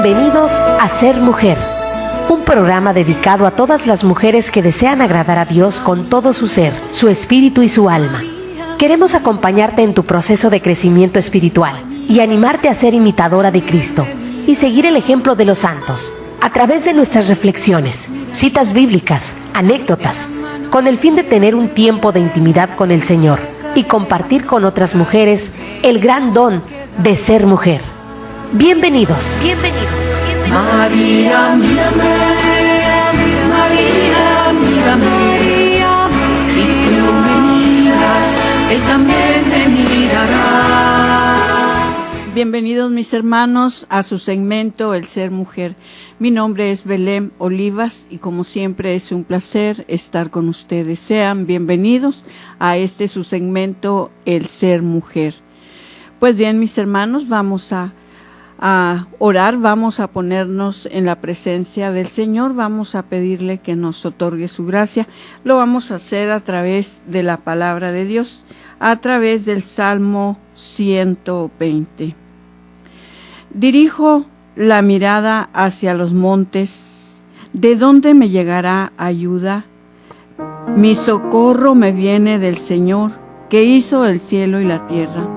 Bienvenidos a Ser Mujer, un programa dedicado a todas las mujeres que desean agradar a Dios con todo su ser, su espíritu y su alma. Queremos acompañarte en tu proceso de crecimiento espiritual y animarte a ser imitadora de Cristo y seguir el ejemplo de los santos a través de nuestras reflexiones, citas bíblicas, anécdotas, con el fin de tener un tiempo de intimidad con el Señor y compartir con otras mujeres el gran don de ser mujer. Bienvenidos. María, mírame, María, mírame, si tú me miras, Él también te mirará. Bienvenidos mis hermanos a su segmento El Ser Mujer. Mi nombre es Belén Olivas y como siempre es un placer estar con ustedes. Sean bienvenidos a este su segmento El Ser Mujer. Pues bien mis hermanos, vamos a orar, vamos a ponernos en la presencia del Señor, vamos a pedirle que nos otorgue su gracia. Lo vamos a hacer a través de la palabra de Dios, a través del Salmo 120. Dirijo la mirada hacia los montes, ¿de dónde me llegará ayuda? Mi socorro me viene del Señor, que hizo el cielo y la tierra.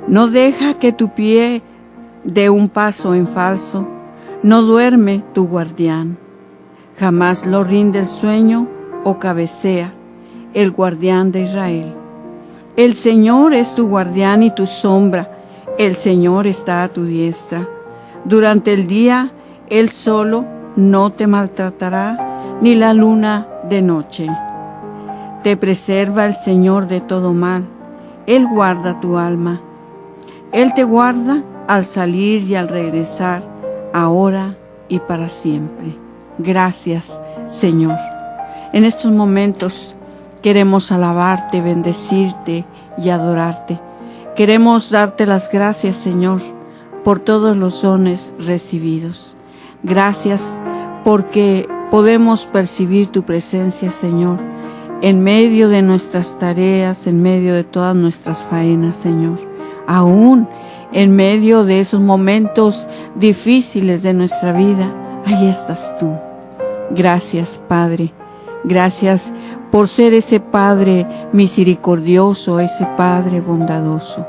No deja que tu pie de un paso en falso, no duerme tu guardián. Jamás lo rinde el sueño o cabecea el guardián de Israel. El Señor es tu guardián y tu sombra, el Señor está a tu diestra. Durante el día, Él solo no te maltratará, ni la luna de noche. Te preserva el Señor de todo mal, Él guarda tu alma. Él te guarda al salir y al regresar, ahora y para siempre. Gracias, Señor. En estos momentos queremos alabarte, bendecirte y adorarte. Queremos darte las gracias, Señor, por todos los dones recibidos. Gracias porque podemos percibir tu presencia, Señor, en medio de nuestras tareas, en medio de todas nuestras faenas, Señor. Aún en medio de esos momentos difíciles de nuestra vida, ahí estás tú. Gracias, Padre. Gracias por ser ese Padre misericordioso, ese Padre bondadoso.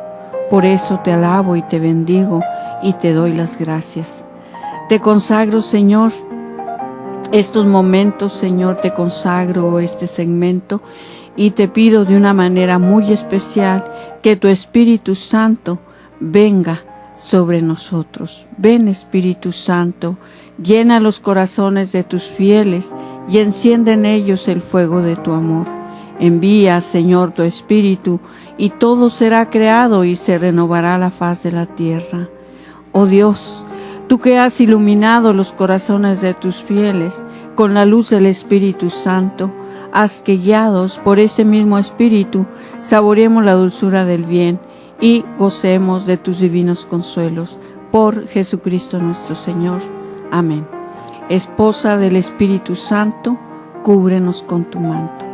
Por eso te alabo y te bendigo y te doy las gracias. Te consagro, Señor, estos momentos, Señor, te consagro este segmento y te pido de una manera muy especial que tu Espíritu Santo venga sobre nosotros. Ven, Espíritu Santo, llena los corazones de tus fieles y enciende en ellos el fuego de tu amor. Envía, Señor, tu Espíritu y todo será creado y se renovará la faz de la tierra. Oh Dios, tú que has iluminado los corazones de tus fieles con la luz del Espíritu Santo, haz que guiados por ese mismo Espíritu saboreemos la dulzura del bien y gocemos de tus divinos consuelos. Por Jesucristo nuestro Señor. Amén. Esposa del Espíritu Santo, cúbrenos con tu manto.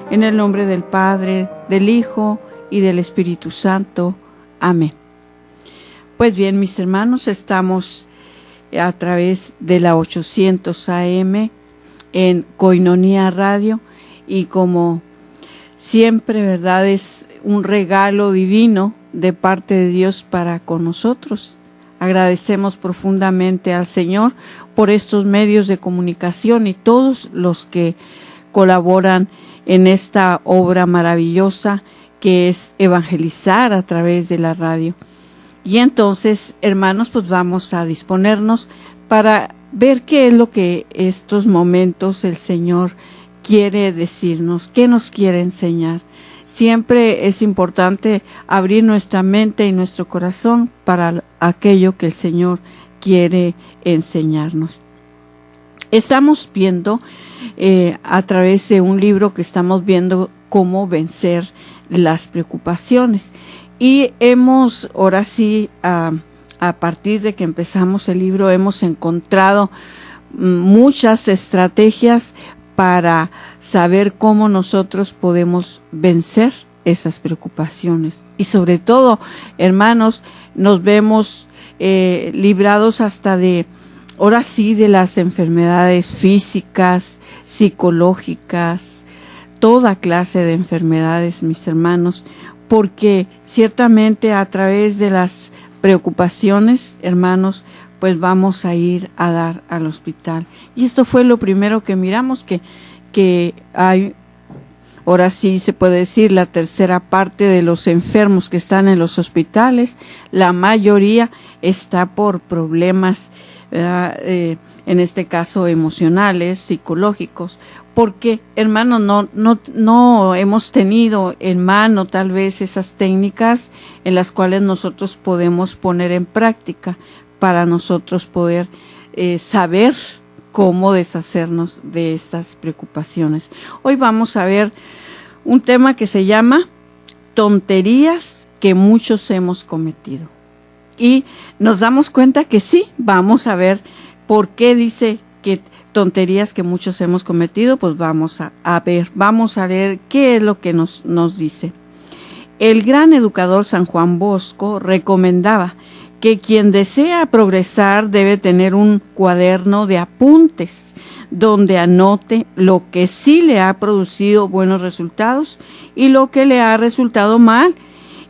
En el nombre del Padre, del Hijo y del Espíritu Santo. Amén. Pues bien, mis hermanos, estamos a través de la 800 AM en Koinonia Radio y como siempre, ¿verdad? Es un regalo divino de parte de Dios para con nosotros. Agradecemos profundamente al Señor por estos medios de comunicación y todos los que colaboran en esta obra maravillosa que es evangelizar a través de la radio. Y entonces, hermanos, pues vamos a disponernos para ver qué es lo que estos momentos el Señor quiere decirnos, qué nos quiere enseñar. Siempre es importante abrir nuestra mente y nuestro corazón para aquello que el Señor quiere enseñarnos. Estamos viendo a través de un libro que estamos viendo cómo vencer las preocupaciones. Y hemos, ahora sí, a partir de que empezamos el libro, hemos encontrado muchas estrategias para saber cómo nosotros podemos vencer esas preocupaciones. Y sobre todo, hermanos, nos vemos librados hasta de ahora sí, de las enfermedades físicas, psicológicas, toda clase de enfermedades, mis hermanos, porque ciertamente a través de las preocupaciones, hermanos, pues vamos a ir a dar al hospital. Y esto fue lo primero que miramos, que hay, ahora sí se puede decir, la tercera parte de los enfermos que están en los hospitales, la mayoría está por problemas, en este caso emocionales, psicológicos, porque, hermanos, no hemos tenido en mano tal vez esas técnicas en las cuales nosotros podemos poner en práctica para nosotros poder saber cómo deshacernos de estas preocupaciones. Hoy vamos a ver un tema que se llama tonterías que muchos hemos cometido. Y nos damos cuenta que sí, vamos a ver por qué dice que tonterías que muchos hemos cometido, pues vamos a ver qué es lo que nos dice. El gran educador San Juan Bosco recomendaba que quien desea progresar debe tener un cuaderno de apuntes donde anote lo que sí le ha producido buenos resultados y lo que le ha resultado mal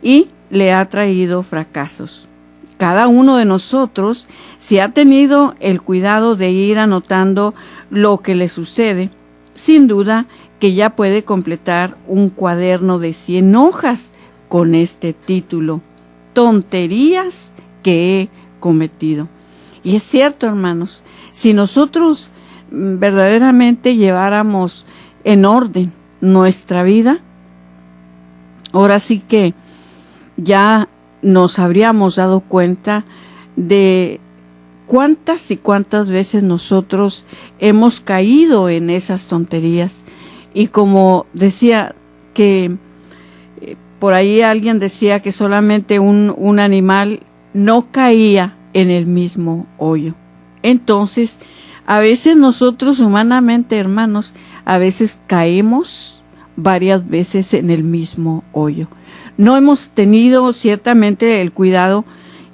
y le ha traído fracasos. Cada uno de nosotros, si ha tenido el cuidado de ir anotando lo que le sucede, sin duda que ya puede completar un cuaderno de 100 hojas con este título: Tonterías que he cometido. Y es cierto, hermanos, si nosotros verdaderamente lleváramos en orden nuestra vida, ahora sí que ya nos habríamos dado cuenta de cuántas y cuántas veces nosotros hemos caído en esas tonterías. Y como decía que por ahí alguien decía que solamente un animal no caía en el mismo hoyo. Entonces, a veces nosotros humanamente, hermanos, a veces caemos varias veces en el mismo hoyo. No hemos tenido ciertamente el cuidado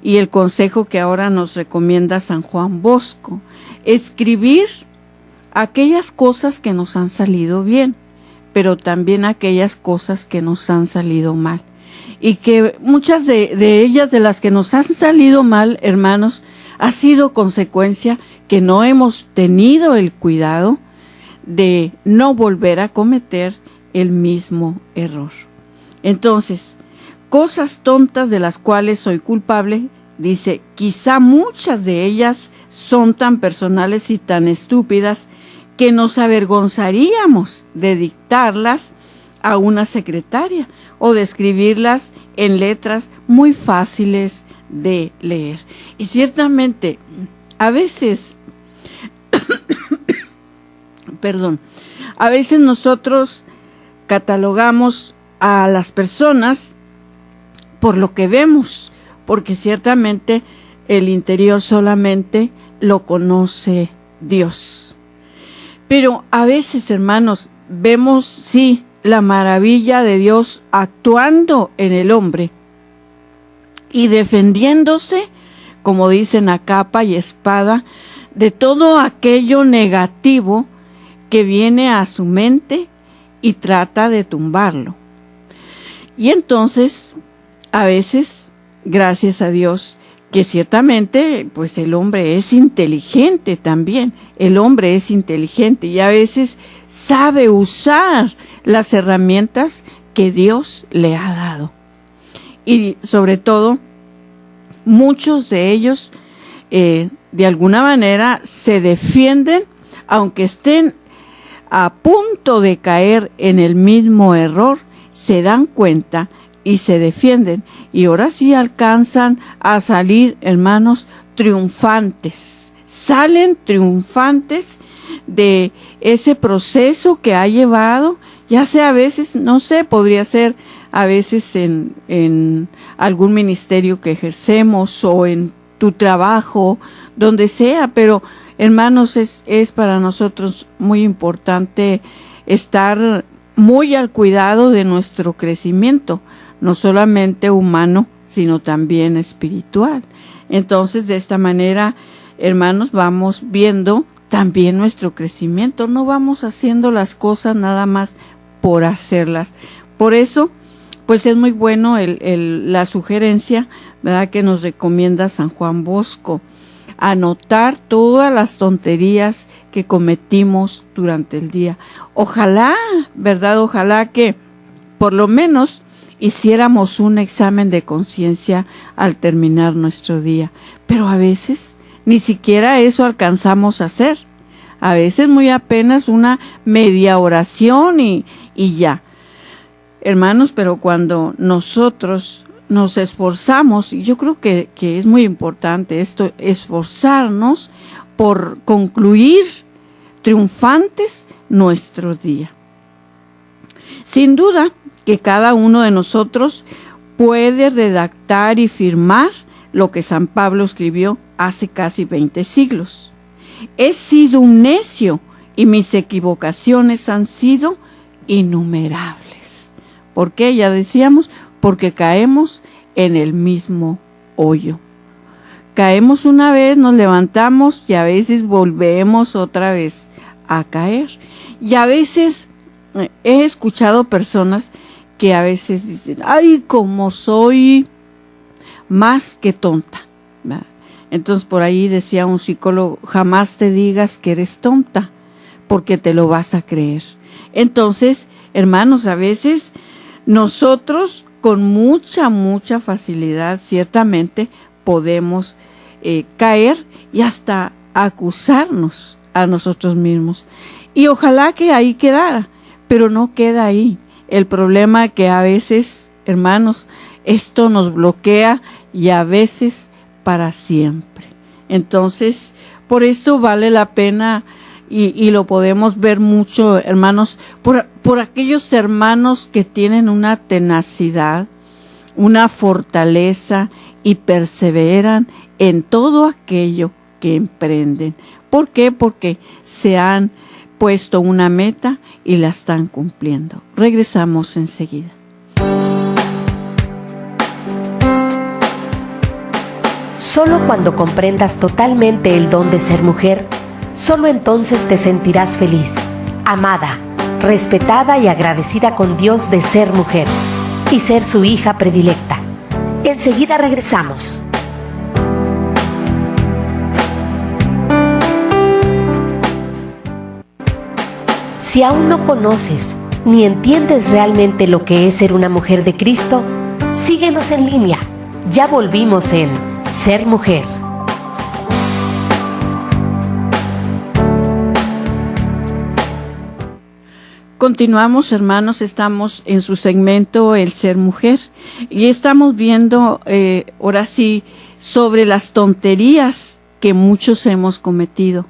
y el consejo que ahora nos recomienda San Juan Bosco: escribir aquellas cosas que nos han salido bien, pero también aquellas cosas que nos han salido mal. Y que muchas de ellas, de las que nos han salido mal, hermanos, ha sido consecuencia que no hemos tenido el cuidado de no volver a cometer el mismo error. Entonces, cosas tontas de las cuales soy culpable, dice, quizá muchas de ellas son tan personales y tan estúpidas que nos avergonzaríamos de dictarlas a una secretaria o de escribirlas en letras muy fáciles de leer. Y ciertamente, a veces, a veces nosotros catalogamos a las personas por lo que vemos, porque ciertamente el interior solamente lo conoce Dios. Pero a veces, hermanos, vemos, sí, la maravilla de Dios actuando en el hombre y defendiéndose, como dicen, a capa y espada, de todo aquello negativo que viene a su mente y trata de tumbarlo. Y entonces, a veces, gracias a Dios, que ciertamente, pues el hombre es inteligente también, el hombre es inteligente y a veces sabe usar las herramientas que Dios le ha dado. Y sobre todo, muchos de ellos, de alguna manera, se defienden, aunque estén a punto de caer en el mismo error, se dan cuenta y se defienden, y ahora sí alcanzan a salir, hermanos, triunfantes. Salen triunfantes de ese proceso que ha llevado, ya sea a veces, no sé, podría ser a veces en algún ministerio que ejercemos o en tu trabajo, donde sea, pero hermanos, es para nosotros muy importante estar muy al cuidado de nuestro crecimiento, no solamente humano, sino también espiritual. Entonces, de esta manera, hermanos, vamos viendo también nuestro crecimiento. No vamos haciendo las cosas nada más por hacerlas. Por eso, pues es muy bueno la sugerencia, ¿verdad?, que nos recomienda San Juan Bosco. Anotar todas las tonterías que cometimos durante el día. Ojalá, ¿verdad? Ojalá que por lo menos hiciéramos un examen de conciencia al terminar nuestro día. Pero a veces ni siquiera eso alcanzamos a hacer. A veces muy apenas una media oración y ya. Hermanos, pero cuando nosotros nos esforzamos, y yo creo que es muy importante esto, esforzarnos por concluir triunfantes nuestro día. Sin duda que cada uno de nosotros puede redactar y firmar lo que San Pablo escribió hace casi 20 siglos. He sido un necio y mis equivocaciones han sido innumerables. ¿Por qué? Ya decíamos, porque caemos en el mismo hoyo. Caemos una vez, nos levantamos y a veces volvemos otra vez a caer. Y a veces he escuchado personas que a veces dicen, ay, como soy más que tonta, ¿verdad? Entonces por ahí decía un psicólogo, jamás te digas que eres tonta, porque te lo vas a creer. Entonces, hermanos, a veces nosotros con mucha facilidad ciertamente podemos caer y hasta acusarnos a nosotros mismos. Y ojalá que ahí quedara, pero no queda ahí. El problema es que a veces, hermanos, esto nos bloquea y a veces para siempre. Entonces, por eso vale la pena y lo podemos ver mucho, hermanos, por aquellos hermanos que tienen una tenacidad, una fortaleza y perseveran en todo aquello que emprenden. ¿Por qué? Porque se han puesto una meta y la están cumpliendo. Regresamos enseguida. Solo cuando comprendas totalmente el don de ser mujer, solo entonces te sentirás feliz, amada, respetada y agradecida con Dios de ser mujer y ser su hija predilecta. Enseguida regresamos. Si aún no conoces ni entiendes realmente lo que es ser una mujer de Cristo, síguenos en línea. Ya volvimos en Ser Mujer. Continuamos, hermanos, estamos en su segmento El Ser Mujer y estamos viendo ahora sí sobre las tonterías que muchos hemos cometido,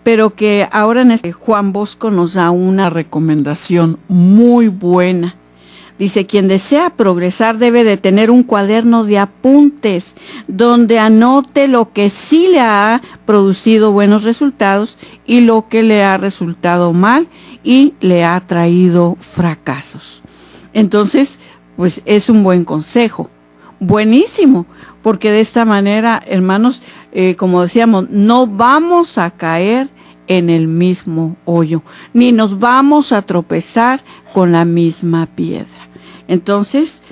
pero que ahora Juan Bosco nos da una recomendación muy buena. Dice, quien desea progresar debe de tener un cuaderno de apuntes donde anote lo que sí le ha producido buenos resultados y lo que le ha resultado mal y le ha traído fracasos. Entonces, pues es un buen consejo, buenísimo, porque de esta manera, hermanos, como decíamos, no vamos a caer en el mismo hoyo, ni nos vamos a tropezar con la misma piedra. Entonces,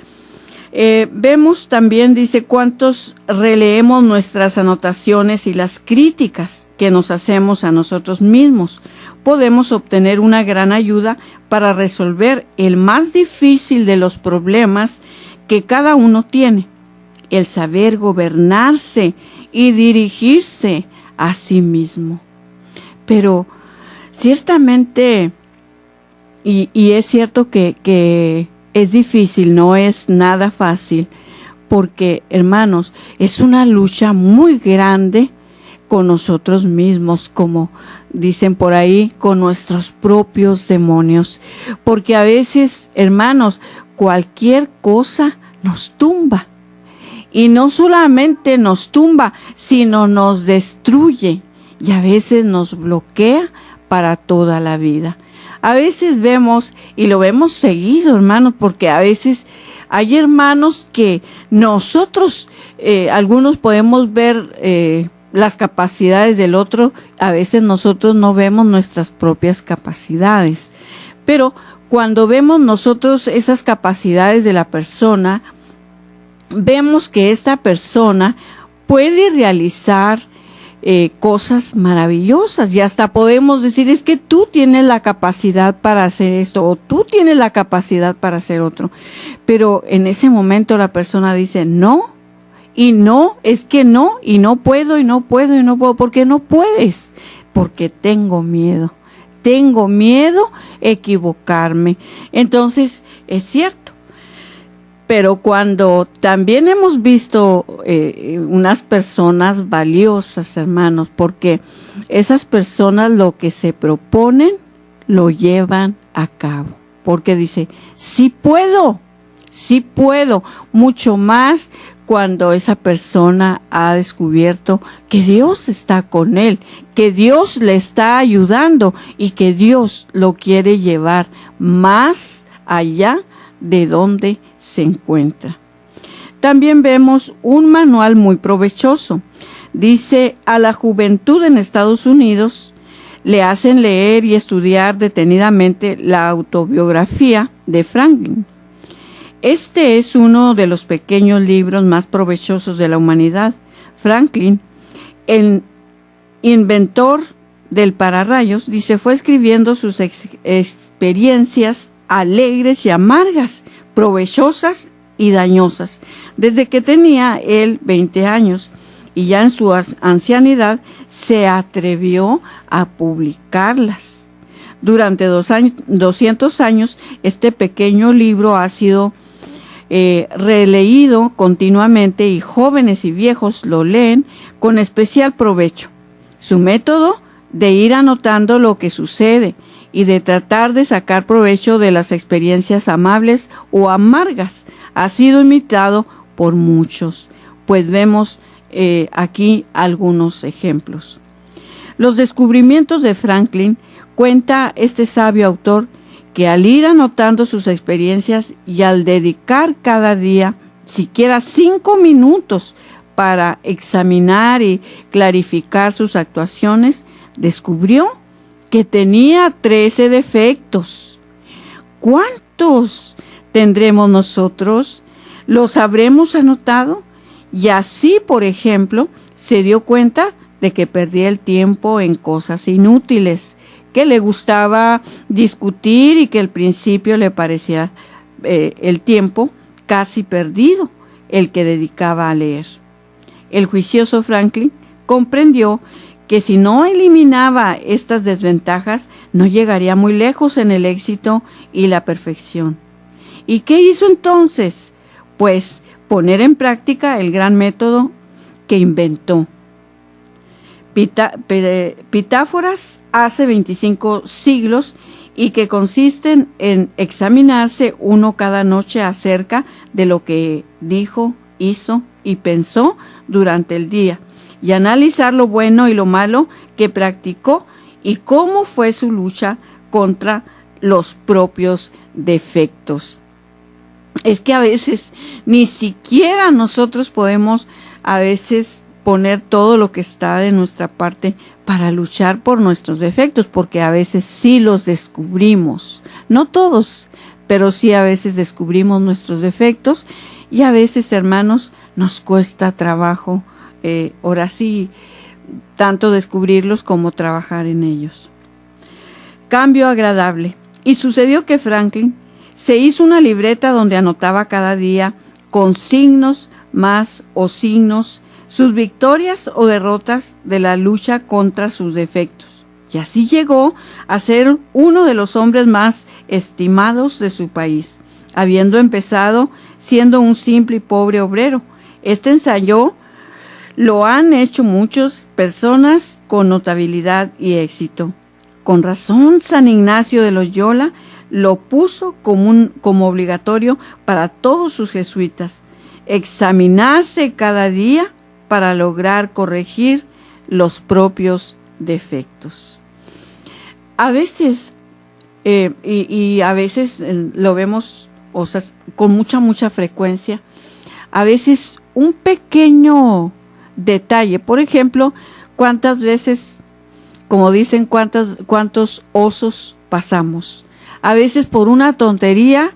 vemos también, dice, cuántos releemos nuestras anotaciones y las críticas que nos hacemos a nosotros mismos. Podemos obtener una gran ayuda para resolver el más difícil de los problemas que cada uno tiene, el saber gobernarse y dirigirse a sí mismo. Pero ciertamente, y es cierto que es difícil, no es nada fácil, porque, hermanos, es una lucha muy grande con nosotros mismos, como dicen por ahí, con nuestros propios demonios, porque a veces, hermanos, cualquier cosa nos tumba, y no solamente nos tumba, sino nos destruye, y a veces nos bloquea para toda la vida. A veces vemos, y lo vemos seguido, hermanos, porque a veces hay hermanos que nosotros, algunos podemos ver las capacidades del otro, a veces nosotros no vemos nuestras propias capacidades. Pero cuando vemos nosotros esas capacidades de la persona, vemos que esta persona puede realizar cosas maravillosas, y hasta podemos decir, es que tú tienes la capacidad para hacer esto, o tú tienes la capacidad para hacer otro. Pero en ese momento la persona dice, no, y no, es que no, y no puedo, y no puedo, y no puedo. ¿Por qué no puedes? Porque tengo miedo a equivocarme. Entonces, es cierto. Pero cuando también hemos visto unas personas valiosas, hermanos, porque esas personas lo que se proponen, lo llevan a cabo. Porque dice, sí puedo, mucho más cuando esa persona ha descubierto que Dios está con él, que Dios le está ayudando y que Dios lo quiere llevar más allá de donde se encuentra. También vemos un manual muy provechoso. Dice, a la juventud en Estados Unidos le hacen leer y estudiar detenidamente la autobiografía de Franklin. Este es uno de los pequeños libros más provechosos de la humanidad. Franklin, el inventor del pararrayos, dice, fue escribiendo sus experiencias alegres y amargas, provechosas y dañosas, desde que tenía él 20 años, y ya en su ancianidad se atrevió a publicarlas. Durante 200 años, este pequeño libro ha sido releído continuamente, y jóvenes y viejos lo leen con especial provecho. Su método de ir anotando lo que sucede y de tratar de sacar provecho de las experiencias amables o amargas ha sido imitado por muchos, pues vemos aquí algunos ejemplos. Los descubrimientos de Franklin, cuenta este sabio autor, que al ir anotando sus experiencias y al dedicar cada día siquiera 5 minutos para examinar y clarificar sus actuaciones, descubrió que tenía 13 defectos. ¿Cuántos tendremos nosotros? ¿Los habremos anotado? Y así, por ejemplo, se dio cuenta de que perdía el tiempo en cosas inútiles, que le gustaba discutir y que al principio le parecía el tiempo casi perdido el que dedicaba a leer. El juicioso Franklin comprendió que si no eliminaba estas desventajas, no llegaría muy lejos en el éxito y la perfección. ¿Y qué hizo entonces? Pues poner en práctica el gran método que inventó. Pitágoras hace 25 siglos, y que consisten en examinarse uno cada noche acerca de lo que dijo, hizo y pensó durante el día, y analizar lo bueno y lo malo que practicó y cómo fue su lucha contra los propios defectos. Es que a veces ni siquiera nosotros podemos a veces poner todo lo que está de nuestra parte para luchar por nuestros defectos, porque a veces sí los descubrimos, no todos, pero sí a veces descubrimos nuestros defectos, y a veces, hermanos, nos cuesta trabajo, ahora sí, tanto descubrirlos como trabajar en ellos. Cambio agradable. Y sucedió que Franklin se hizo una libreta donde anotaba cada día con signos más o signos sus victorias o derrotas de la lucha contra sus defectos. Y así llegó a ser uno de los hombres más estimados de su país, habiendo empezado siendo un simple y pobre obrero. Este ensayo lo han hecho muchas personas con notabilidad y éxito. Con razón, San Ignacio de Loyola lo puso como obligatorio para todos sus jesuitas: examinarse cada día para lograr corregir los propios defectos. A veces, y a veces lo vemos, o sea, con mucha frecuencia, a veces un pequeño detalle. Por ejemplo, ¿cuántas veces, como dicen, cuántos osos pasamos? A veces por una tontería,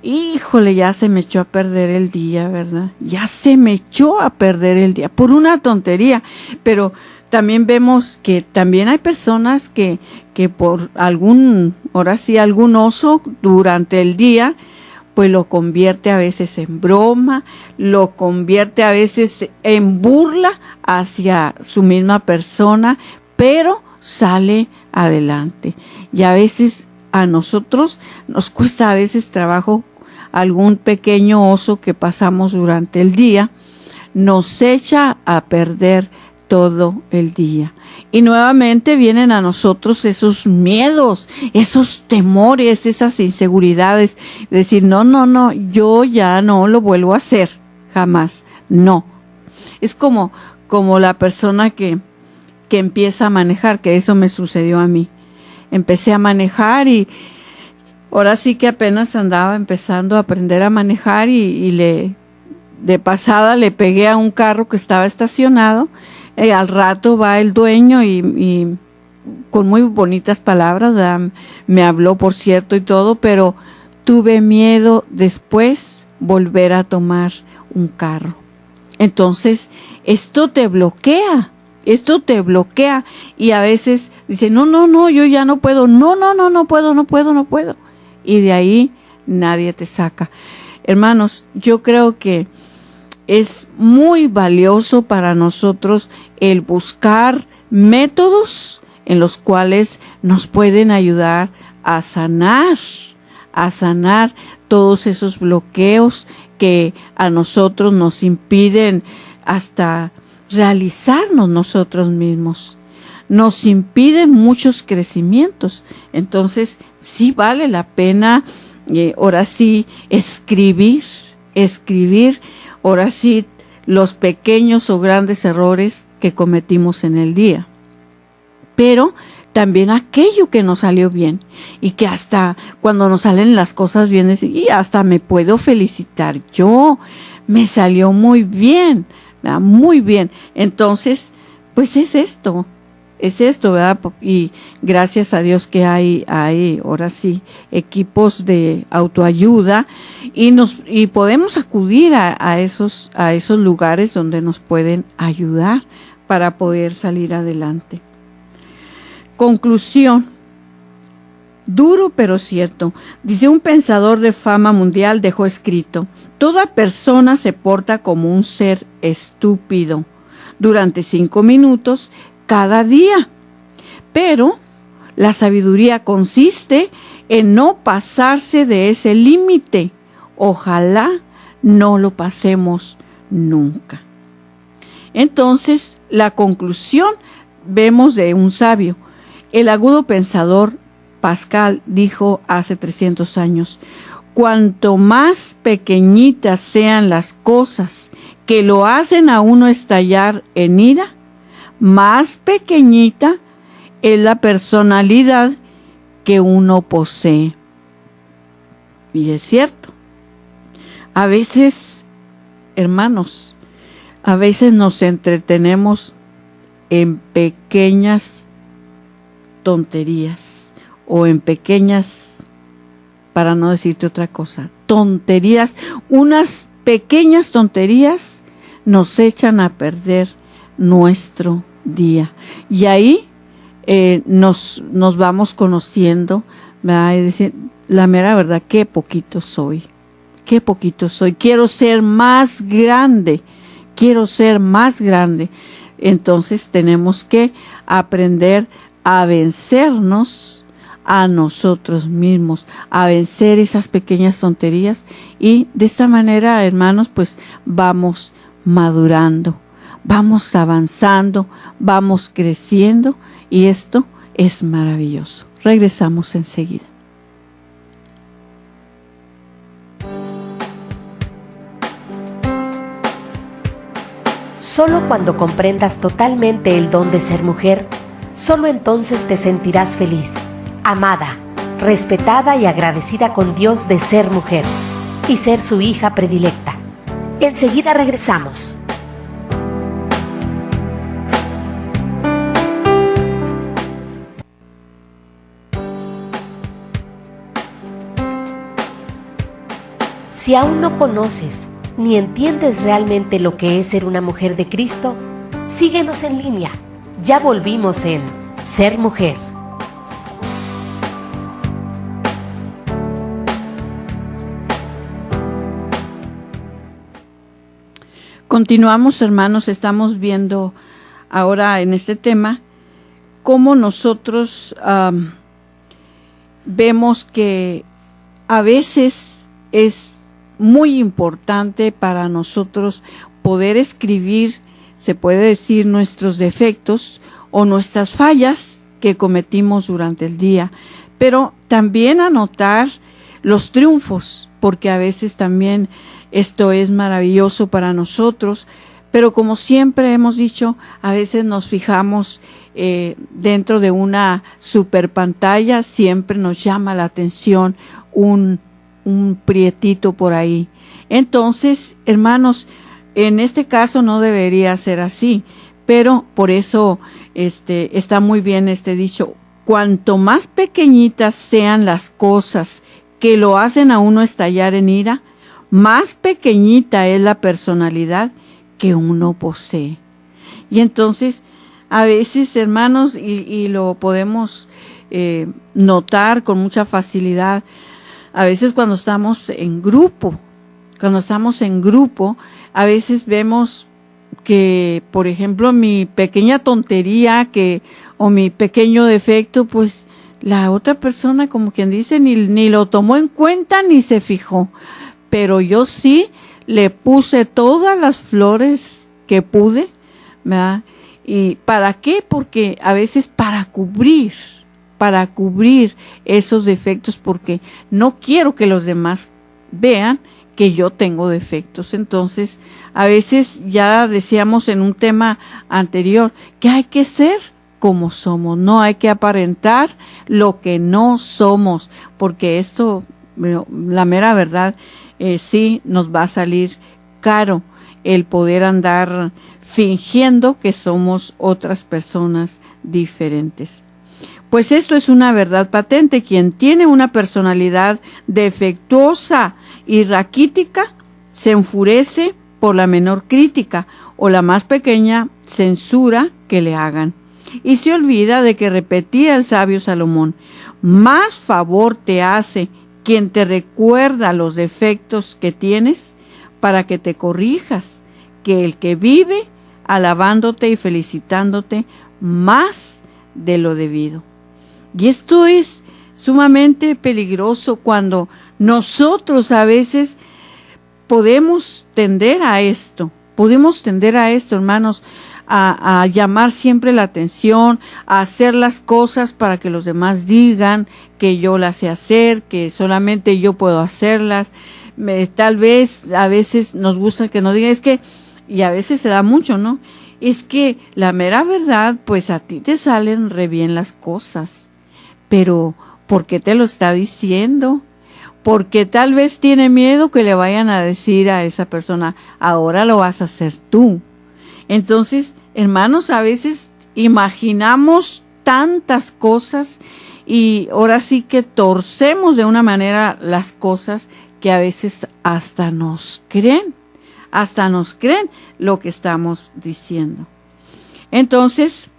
híjole, ya se me echó a perder el día, ¿verdad? Ya se me echó a perder el día por una tontería. Pero también vemos que también hay personas que por algún oso durante el día, pues lo convierte a veces en broma, lo convierte a veces en burla hacia su misma persona, pero sale adelante. Y a veces a nosotros nos cuesta a veces trabajo algún pequeño oso que pasamos durante el día, nos echa a perder todo el día. Y nuevamente vienen a nosotros esos miedos, esos temores, esas inseguridades, decir, no, yo ya no lo vuelvo a hacer, jamás, no. Es como la persona que empieza a manejar, que eso me sucedió a mí. Empecé a manejar y ahora sí que apenas andaba empezando a aprender a manejar y de pasada le pegué a un carro que estaba estacionado. Al rato va el dueño y con muy bonitas palabras, ¿verdad? Me habló, por cierto, y todo, pero tuve miedo después volver a tomar un carro. Entonces, esto te bloquea y a veces dice, no, yo ya no puedo, no puedo. Y de ahí nadie te saca. Hermanos, yo creo que es muy valioso para nosotros el buscar métodos en los cuales nos pueden ayudar a sanar todos esos bloqueos que a nosotros nos impiden hasta realizarnos nosotros mismos. Nos impiden muchos crecimientos. Entonces, sí vale la pena, ahora sí, escribir, ahora sí, los pequeños o grandes errores que cometimos en el día. Pero también aquello que nos salió bien y que hasta cuando nos salen las cosas bien, y hasta me puedo felicitar yo, me salió muy bien, ¿verdad? Muy bien. Entonces, pues es esto, ¿verdad? Y gracias a Dios que hay ahora sí equipos de autoayuda y podemos acudir a esos lugares donde nos pueden ayudar para poder salir adelante. Conclusión. Duro pero cierto. Dice, un pensador de fama mundial dejó escrito: toda persona se porta como un ser estúpido durante 5 minutos cada día, pero la sabiduría consiste en no pasarse de ese límite. Ojalá no lo pasemos nunca. Entonces, la conclusión vemos de un sabio. El agudo pensador Pascal dijo hace 300 años: cuanto más pequeñitas sean las cosas que lo hacen a uno estallar en ira, más pequeñita es la personalidad que uno posee. Y es cierto. A veces, hermanos, a veces nos entretenemos en pequeñas tonterías o en pequeñas, para no decirte otra cosa, tonterías. Unas pequeñas tonterías nos echan a perder nuestro día. Y ahí nos vamos conociendo, ¿verdad? Y decir, la mera verdad, qué poquito soy. Quiero ser más grande. Entonces tenemos que aprender a vencernos a nosotros mismos, a vencer esas pequeñas tonterías, y de esta manera, hermanos, pues vamos madurando, vamos avanzando, vamos creciendo, y esto es maravilloso. Regresamos enseguida. Solo cuando comprendas totalmente el don de ser mujer, solo entonces te sentirás feliz, amada, respetada y agradecida con Dios de ser mujer y ser su hija predilecta. Enseguida regresamos. Si aún no conoces ni entiendes realmente lo que es ser una mujer de Cristo, síguenos en línea. Ya volvimos en Ser Mujer. Continuamos, hermanos, estamos viendo ahora en este tema cómo nosotros vemos que a veces es muy importante para nosotros poder escribir, se puede decir, nuestros defectos o nuestras fallas que cometimos durante el día, pero también anotar los triunfos, porque a veces también esto es maravilloso para nosotros, pero como siempre hemos dicho, a veces nos fijamos dentro de una super pantalla, siempre nos llama la atención un prietito por ahí. Entonces, hermanos, en este caso no debería ser así, pero por eso está muy bien este dicho: cuanto más pequeñitas sean las cosas que lo hacen a uno estallar en ira, más pequeñita es la personalidad que uno posee. Y entonces, a veces, hermanos, y lo podemos notar con mucha facilidad, a veces cuando estamos en grupo, a veces vemos que, por ejemplo, mi pequeña tontería o mi pequeño defecto, pues la otra persona, como quien dice, ni lo tomó en cuenta ni se fijó. Pero yo sí le puse todas las flores que pude, ¿verdad? ¿Y para qué? Porque a veces para cubrir esos defectos, porque no quiero que los demás vean que yo tengo defectos. Entonces, a veces ya decíamos en un tema anterior que hay que ser como somos, no hay que aparentar lo que no somos, porque esto, la mera verdad, sí nos va a salir caro el poder andar fingiendo que somos otras personas diferentes. Pues esto es una verdad patente: quien tiene una personalidad defectuosa y raquítica se enfurece por la menor crítica o la más pequeña censura que le hagan, y se olvida de que repetía el sabio Salomón: más favor te hace quien te recuerda los defectos que tienes para que te corrijas, que el que vive alabándote y felicitándote más de lo debido. Y esto es sumamente peligroso cuando nosotros a veces podemos tender a esto, hermanos, a llamar siempre la atención, a hacer las cosas para que los demás digan que yo las sé hacer, que solamente yo puedo hacerlas. Tal vez a veces nos gusta que nos digan, es que, y a veces se da mucho, ¿no? Es que la mera verdad, pues a ti te salen re bien las cosas, pero ¿por qué te lo está diciendo? Porque tal vez tiene miedo que le vayan a decir a esa persona, ahora lo vas a hacer tú. Entonces, hermanos, a veces imaginamos tantas cosas y ahora sí que torcemos de una manera las cosas que a veces hasta nos creen lo que estamos diciendo. Entonces,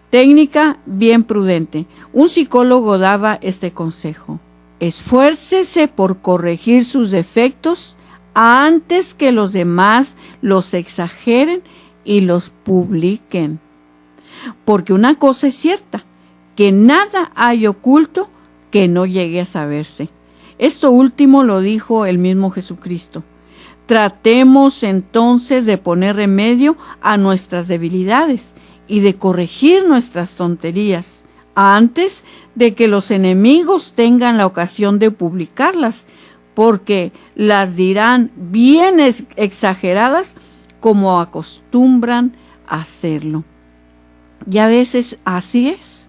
técnica bien prudente. Un psicólogo daba este consejo: esfuércese por corregir sus defectos antes que los demás los exageren y los publiquen. Porque una cosa es cierta, que nada hay oculto que no llegue a saberse. Esto último lo dijo el mismo Jesucristo. Tratemos entonces de poner remedio a nuestras debilidades y de corregir nuestras tonterías antes de que los enemigos tengan la ocasión de publicarlas, porque las dirán bien exageradas como acostumbran a hacerlo. Y a veces así es.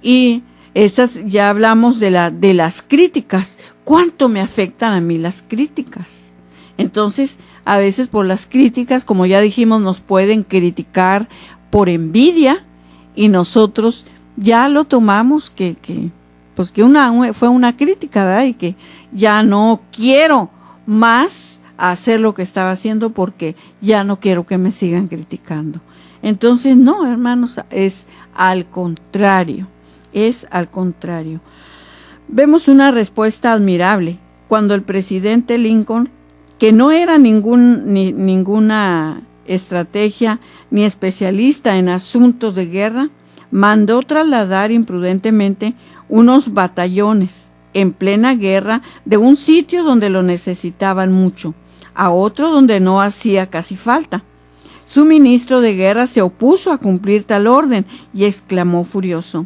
Y esas, ya hablamos de las críticas. ¿Cuánto me afectan a mí las críticas? Entonces, a veces por las críticas, como ya dijimos, nos pueden criticar por envidia y nosotros ya lo tomamos que fue una crítica, ¿verdad? Y que ya no quiero más a hacer lo que estaba haciendo porque ya no quiero que me sigan criticando. Entonces, no, hermanos, es al contrario, es al contrario. Vemos una respuesta admirable cuando el presidente Lincoln, que no era ninguna estrategia ni especialista en asuntos de guerra, mandó trasladar imprudentemente unos batallones en plena guerra de un sitio donde lo necesitaban mucho a otro donde no hacía casi falta. Su ministro de guerra se opuso a cumplir tal orden y exclamó furioso: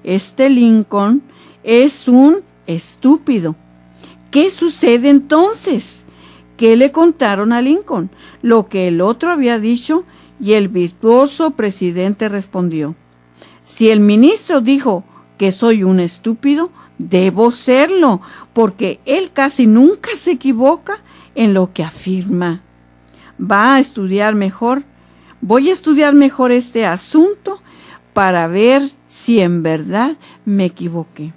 «Este Lincoln es un estúpido». ¿Qué sucede entonces? ¿Qué le contaron a Lincoln? Lo que el otro había dicho, y el virtuoso presidente respondió: «Si el ministro dijo que soy un estúpido, debo serlo, porque él casi nunca se equivoca en lo que afirma. Voy a estudiar mejor este asunto para ver si en verdad me equivoqué».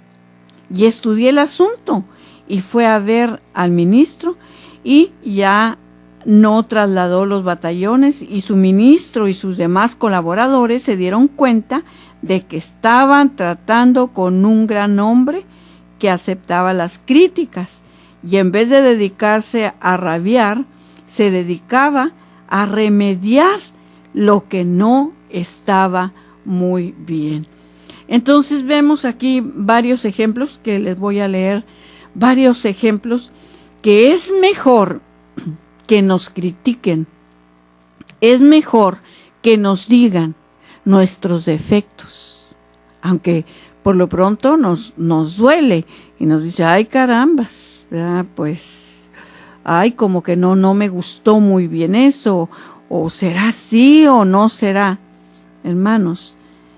Y estudié el asunto y fue a ver al ministro y ya no trasladó los batallones, y su ministro y sus demás colaboradores se dieron cuenta de que estaban tratando con un gran hombre que aceptaba las críticas, y en vez de dedicarse a rabiar, se dedicaba a remediar lo que no estaba muy bien. Entonces vemos aquí varios ejemplos que les voy a leer, varios ejemplos que es mejor que nos critiquen, es mejor que nos digan nuestros defectos, aunque por lo pronto nos duele y nos dice: ay carambas, pues, ay, como que no me gustó muy bien eso, o será así o no será. Hermanos,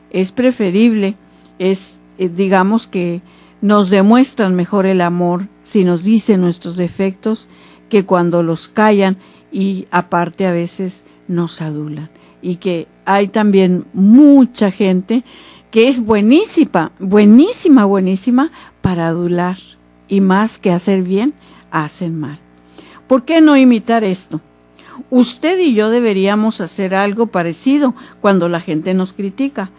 es preferible, digamos que nos demuestran mejor el amor si nos dicen nuestros defectos que cuando los callan y aparte a veces nos adulan. Y que hay también mucha gente que es buenísima para adular, y más que hacer bien, hacen mal. ¿Por qué no imitar esto? Usted y yo deberíamos hacer algo parecido cuando la gente nos critica,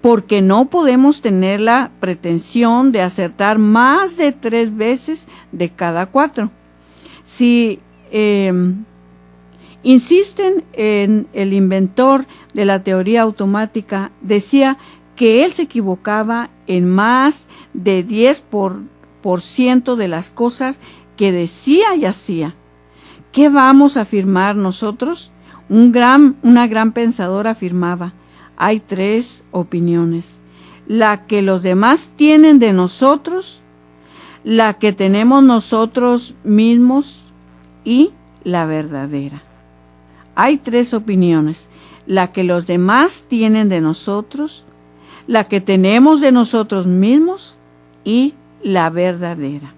porque no podemos tener la pretensión de acertar más de 3 veces de cada 4. Si insisten en el inventor de la teoría automática, decía que él se equivocaba en más de 10% de las cosas que decía y hacía. ¿Qué vamos a afirmar nosotros? Una gran pensadora afirmaba: hay 3 opiniones: la que los demás tienen de nosotros, la que tenemos nosotros mismos y la verdadera. Hay 3 opiniones: la que los demás tienen de nosotros, la que tenemos de nosotros mismos y la verdadera.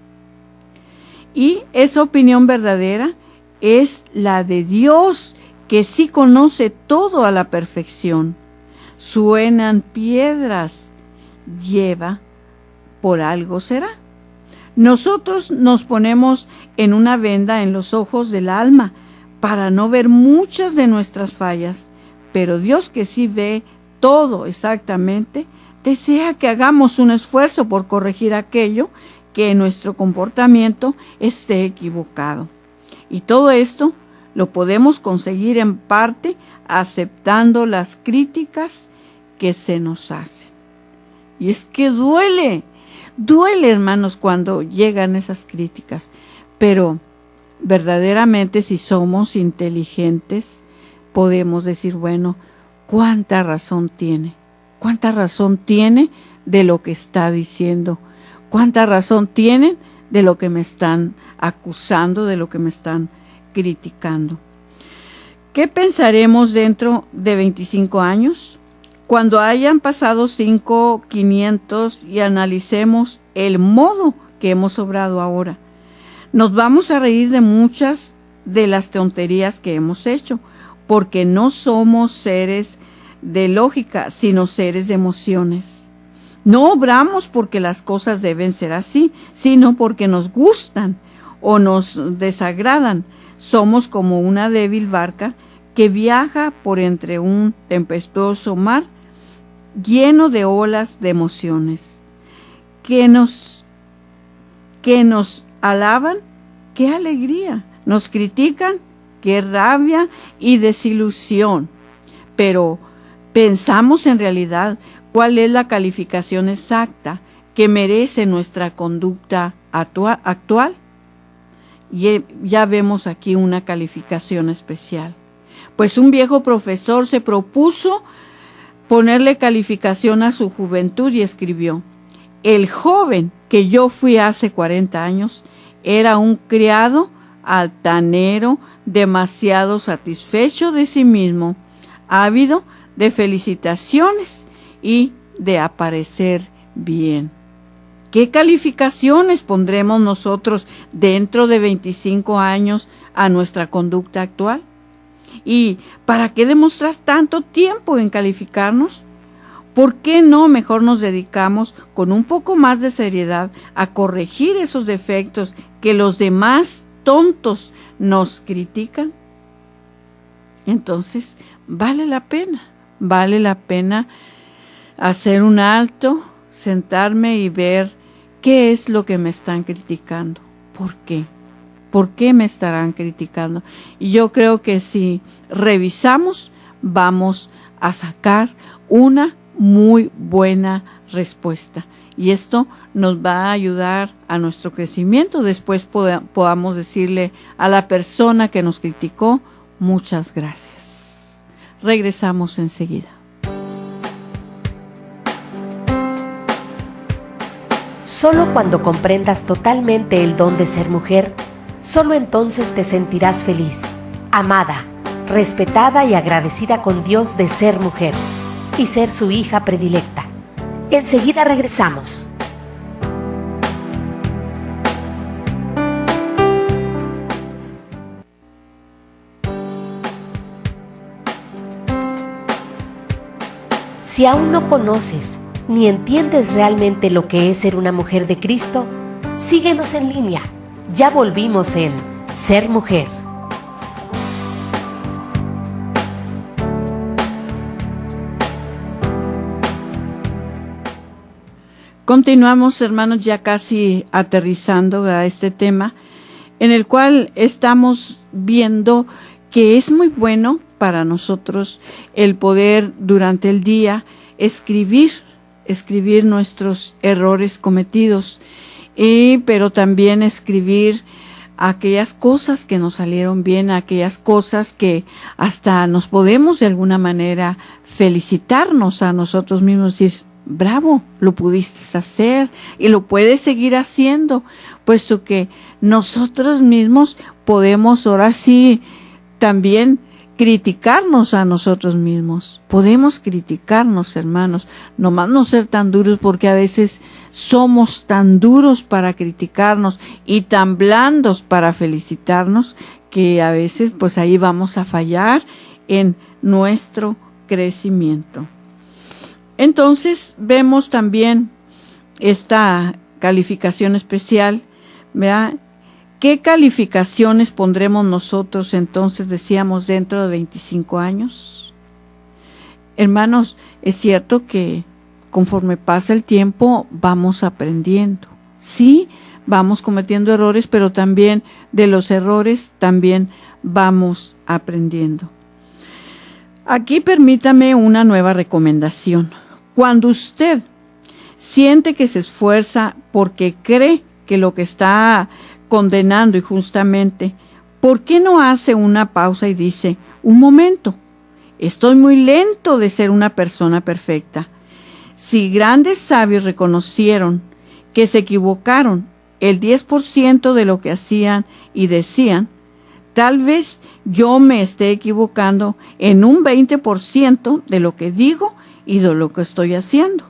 Y esa opinión verdadera es la de Dios, que sí conoce todo a la perfección. Suenan piedras, lleva, por algo será. Nosotros nos ponemos en una venda en los ojos del alma para no ver muchas de nuestras fallas, pero Dios, que sí ve todo exactamente, desea que hagamos un esfuerzo por corregir aquello que en nuestro comportamiento esté equivocado. Y todo esto lo podemos conseguir en parte aceptando las críticas que se nos hacen. Y es que duele, hermanos, cuando llegan esas críticas, pero verdaderamente si somos inteligentes, podemos decir: bueno, ¿cuánta razón tiene? ¿Cuánta razón tiene de lo que está diciendo? ¿Cuánta razón tienen de lo que me están acusando, de lo que me están criticando? ¿Qué pensaremos dentro de 25 años? Cuando hayan pasado 5, 500 y analicemos el modo que hemos obrado ahora, nos vamos a reír de muchas de las tonterías que hemos hecho, porque no somos seres de lógica, sino seres de emociones. No obramos porque las cosas deben ser así, sino porque nos gustan o nos desagradan. Somos como una débil barca que viaja por entre un tempestuoso mar lleno de olas de emociones, que nos alaban, qué alegría, nos critican, qué rabia y desilusión. Pero pensamos en realidad cuál es la calificación exacta que merece nuestra conducta actual. Y ya vemos aquí una calificación especial. Pues un viejo profesor se propuso ponerle calificación a su juventud y escribió: el joven que yo fui hace 40 años era un criado altanero, demasiado satisfecho de sí mismo, ávido de felicitaciones y de aparecer bien. ¿Qué calificaciones pondremos nosotros dentro de 25 años a nuestra conducta actual? ¿Y para qué demostrar tanto tiempo en calificarnos? ¿Por qué no mejor nos dedicamos con un poco más de seriedad a corregir esos defectos que los demás tontos nos critican? Entonces, vale la pena hacer un alto, sentarme y ver qué es lo que me están criticando. ¿Por qué? ¿Por qué me estarán criticando? Y yo creo que si revisamos, vamos a sacar una muy buena respuesta. Y esto nos va a ayudar a nuestro crecimiento. Después podamos decirle a la persona que nos criticó: muchas gracias. Regresamos enseguida. Solo cuando comprendas totalmente el don de ser mujer, solo entonces te sentirás feliz, amada, respetada y agradecida con Dios de ser mujer y ser su hija predilecta. Enseguida regresamos. Si aún no conoces ni entiendes realmente lo que es ser una mujer de Cristo, síguenos en línea. Ya volvimos en Ser Mujer. Continuamos, hermanos, ya casi aterrizando a este tema, en el cual estamos viendo que es muy bueno para nosotros el poder durante el día escribir nuestros errores cometidos, pero también escribir aquellas cosas que nos salieron bien, aquellas cosas que hasta nos podemos de alguna manera felicitarnos a nosotros mismos, decir: bravo, lo pudiste hacer y lo puedes seguir haciendo, puesto que nosotros mismos podemos ahora sí también criticarnos a nosotros mismos. Podemos criticarnos, hermanos, nomás no ser tan duros, porque a veces somos tan duros para criticarnos y tan blandos para felicitarnos, que a veces pues ahí vamos a fallar en nuestro crecimiento. Entonces vemos también esta calificación especial, ¿verdad? ¿Qué calificaciones pondremos nosotros entonces, decíamos, dentro de 25 años? Hermanos, es cierto que conforme pasa el tiempo vamos aprendiendo. Sí, vamos cometiendo errores, pero también de los errores también vamos aprendiendo. Aquí permítame una nueva recomendación. Cuando usted siente que se esfuerza porque cree que lo que está condenando injustamente, ¿por qué no hace una pausa y dice: un momento, estoy muy lento de ser una persona perfecta? Si grandes sabios reconocieron que se equivocaron el 10% de lo que hacían y decían, tal vez yo me esté equivocando en un 20% de lo que digo y de lo que estoy haciendo.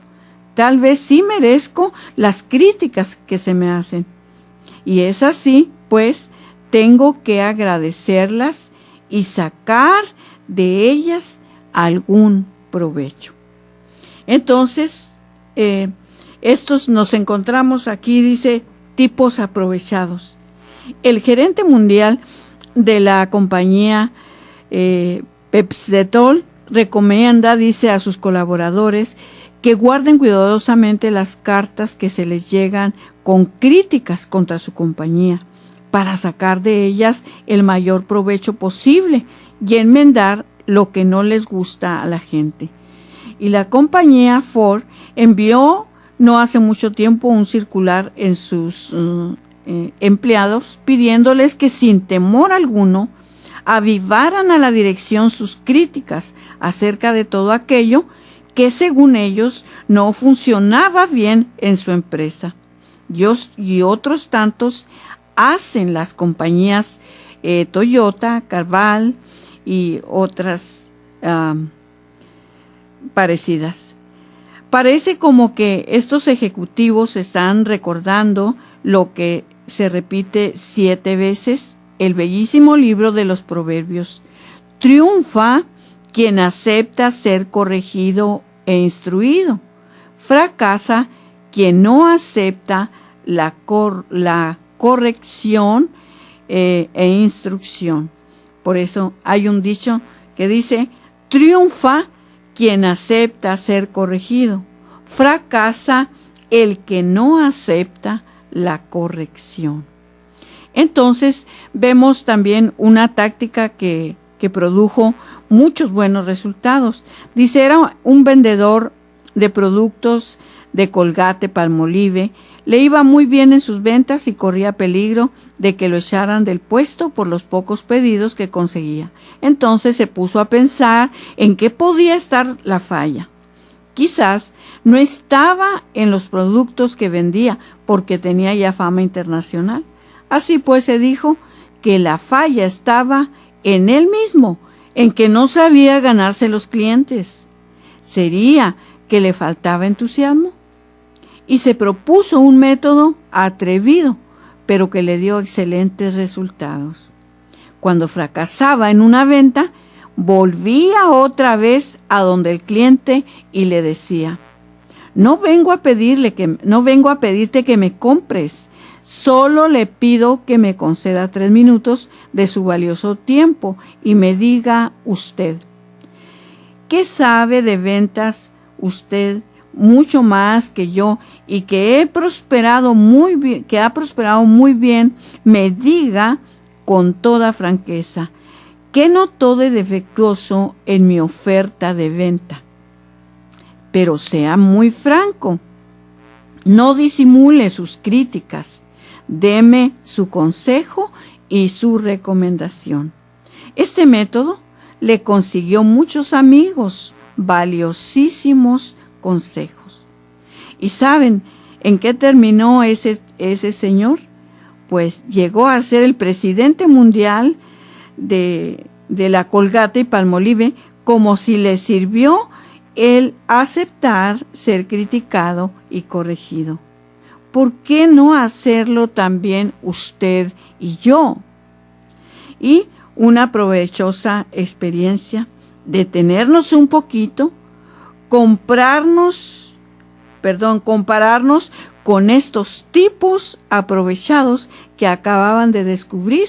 Tal vez sí merezco las críticas que se me hacen. Y es así, pues, tengo que agradecerlas y sacar de ellas algún provecho. Entonces, estos nos encontramos aquí, dice, tipos aprovechados. El gerente mundial de la compañía Pepsi-Detol recomienda, dice a sus colaboradores, que guarden cuidadosamente las cartas que se les llegan con críticas contra su compañía, para sacar de ellas el mayor provecho posible y enmendar lo que no les gusta a la gente. Y la compañía Ford envió no hace mucho tiempo un circular en sus empleados pidiéndoles que sin temor alguno avivaran a la dirección sus críticas acerca de todo aquello que según ellos no funcionaba bien en su empresa. Y otros tantos hacen las compañías Toyota, Carval y otras parecidas. Parece como que estos ejecutivos están recordando lo que se repite 7 veces, el bellísimo libro de los Proverbios. Triunfa quien acepta ser corregido e instruido. Fracasa quien no acepta la corrección e instrucción. Por eso hay un dicho que dice: triunfa quien acepta ser corregido, fracasa el que no acepta la corrección. Entonces vemos también una táctica que produjo muchos buenos resultados. Dice, era un vendedor de productos de Colgate-Palmolive, le iba muy bien en sus ventas y corría peligro de que lo echaran del puesto por los pocos pedidos que conseguía. Entonces se puso a pensar en qué podía estar la falla. Quizás no estaba en los productos que vendía, porque tenía ya fama internacional. Así pues se dijo que la falla estaba en él mismo, en que no sabía ganarse los clientes. ¿Sería que le faltaba entusiasmo? Y se propuso un método atrevido, pero que le dio excelentes resultados. Cuando fracasaba en una venta, volvía otra vez a donde el cliente y le decía: no vengo a pedirte que me compres, solo le pido que me conceda 3 minutos de su valioso tiempo y me diga usted, ¿qué sabe de ventas usted mucho más que yo y que ha prosperado muy bien? Me diga con toda franqueza, ¿qué notó de defectuoso en mi oferta de venta? Pero sea muy franco, no disimule sus críticas, deme su consejo y su recomendación. Este método le consiguió muchos amigos, valiosísimos consejos. ¿Y saben en qué terminó ese señor? Pues llegó a ser el presidente mundial de la Colgate-Palmolive, como si le sirvió el aceptar ser criticado y corregido. ¿Por qué no hacerlo también usted y yo? Y una provechosa experiencia, detenernos un poquito, compararnos con estos tipos aprovechados que acababan de descubrir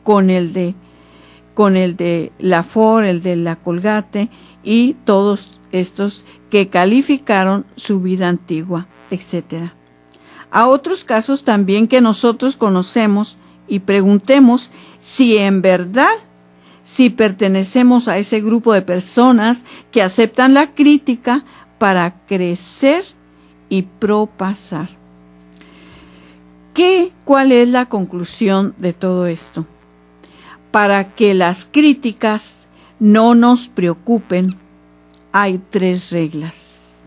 con el de la Ford, el de la Colgate y todos estos que calificaron su vida antigua, etc. A otros casos también que nosotros conocemos y preguntemos si en verdad, si pertenecemos a ese grupo de personas que aceptan la crítica para crecer y propasar. ¿Cuál es la conclusión de todo esto? Para que las críticas no nos preocupen, hay 3 reglas.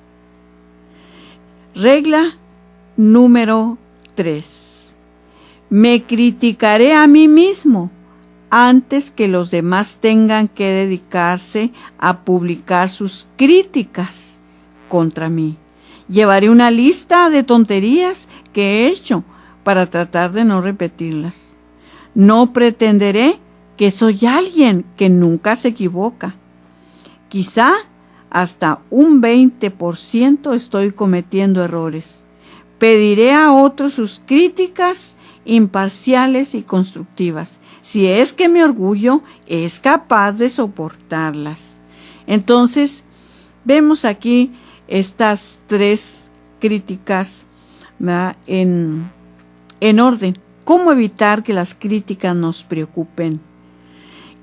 Regla número 3. Me criticaré a mí mismo antes que los demás tengan que dedicarse a publicar sus críticas contra mí. Llevaré una lista de tonterías que he hecho para tratar de no repetirlas. No pretenderé que soy alguien que nunca se equivoca. Quizá hasta un 20% estoy cometiendo errores. Pediré a otros sus críticas imparciales y constructivas, si es que mi orgullo es capaz de soportarlas. Entonces, vemos aquí estas 3 críticas, ¿verdad?, en orden. ¿Cómo evitar que las críticas nos preocupen?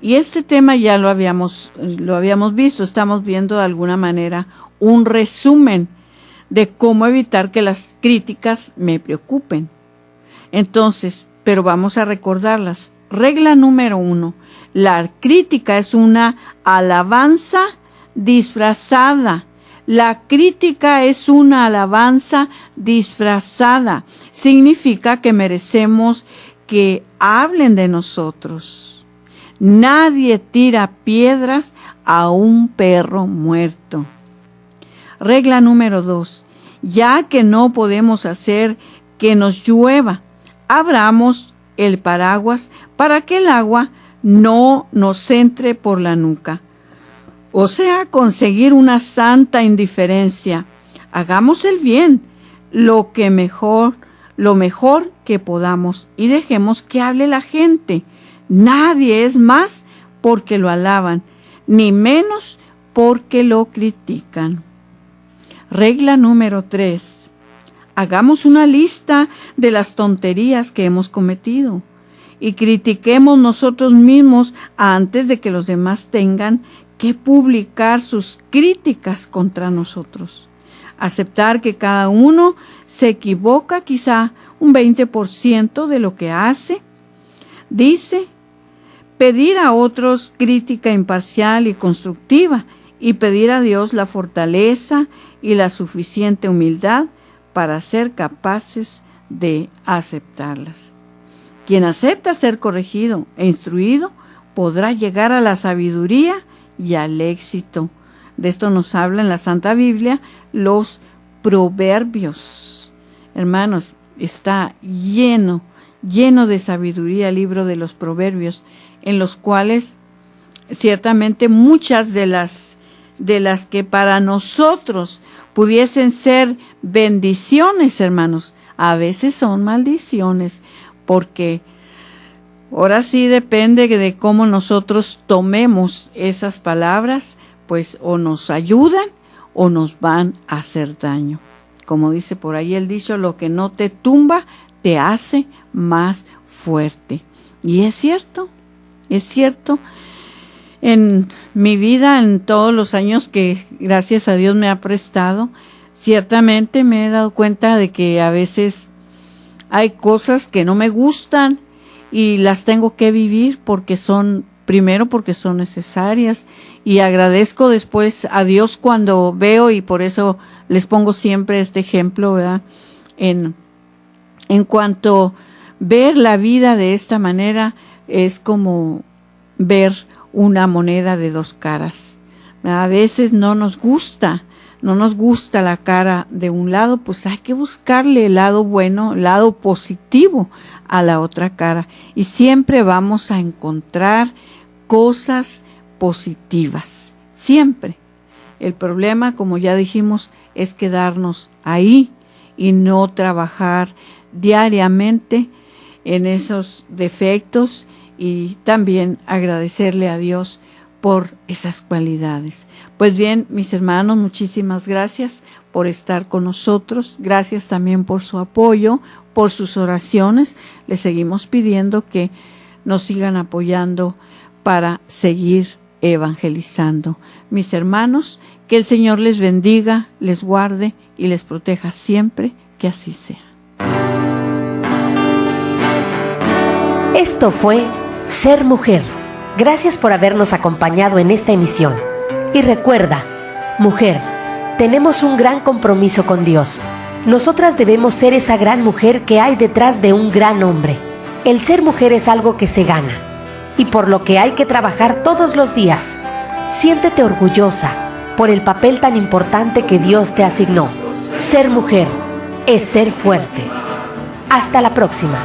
Y este tema ya lo habíamos visto. Estamos viendo de alguna manera un resumen de cómo evitar que las críticas me preocupen. Entonces, pero vamos a recordarlas. Regla número 1. La crítica es una alabanza disfrazada. La crítica es una alabanza disfrazada. Significa que merecemos que hablen de nosotros. Nadie tira piedras a un perro muerto. Regla número 2. Ya que no podemos hacer que nos llueva, abramos el paraguas para que el agua no nos entre por la nuca. O sea, conseguir una santa indiferencia. Hagamos el bien, lo mejor que podamos, y dejemos que hable la gente. Nadie es más porque lo alaban, ni menos porque lo critican. Regla número 3. Hagamos una lista de las tonterías que hemos cometido y critiquemos nosotros mismos antes de que los demás tengan que publicar sus críticas contra nosotros. Aceptar que cada uno se equivoca quizá un 20% de lo que hace, dice. Pedir a otros crítica imparcial y constructiva, y pedir a Dios la fortaleza y la suficiente humildad para ser capaces de aceptarlas. Quien acepta ser corregido e instruido podrá llegar a la sabiduría y al éxito. De esto nos habla en la Santa Biblia los Proverbios. Hermanos, está lleno de sabiduría el libro de los Proverbios, en los cuales ciertamente muchas de las que para nosotros pudiesen ser bendiciones, hermanos, a veces son maldiciones, porque ahora sí depende de cómo nosotros tomemos esas palabras, pues o nos ayudan o nos van a hacer daño. Como dice por ahí el dicho, lo que no te tumba te hace más fuerte. Y es cierto. En mi vida, en todos los años que gracias a Dios me ha prestado, ciertamente me he dado cuenta de que a veces hay cosas que no me gustan y las tengo que vivir porque son necesarias, y agradezco después a Dios cuando veo, y por eso les pongo siempre este ejemplo, ¿verdad? En cuanto ver la vida de esta manera es como ver una moneda de 2 caras. A veces no nos gusta la cara de un lado, pues hay que buscarle el lado bueno, el lado positivo a la otra cara, y siempre vamos a encontrar cosas positivas, siempre. El problema, como ya dijimos, es quedarnos ahí y no trabajar diariamente en esos defectos, y también agradecerle a Dios por esas cualidades. Pues bien, mis hermanos, muchísimas gracias por estar con nosotros. Gracias también por su apoyo, por sus oraciones. Les seguimos pidiendo que nos sigan apoyando para seguir evangelizando. Mis hermanos, que el Señor les bendiga, les guarde y les proteja siempre, que así sea. Esto fue Ser Mujer. Gracias por habernos acompañado en esta emisión. Y recuerda, mujer, tenemos un gran compromiso con Dios. Nosotras debemos ser esa gran mujer que hay detrás de un gran hombre. El ser mujer es algo que se gana, y por lo que hay que trabajar todos los días. Siéntete orgullosa por el papel tan importante que Dios te asignó. Ser mujer es ser fuerte. Hasta la próxima.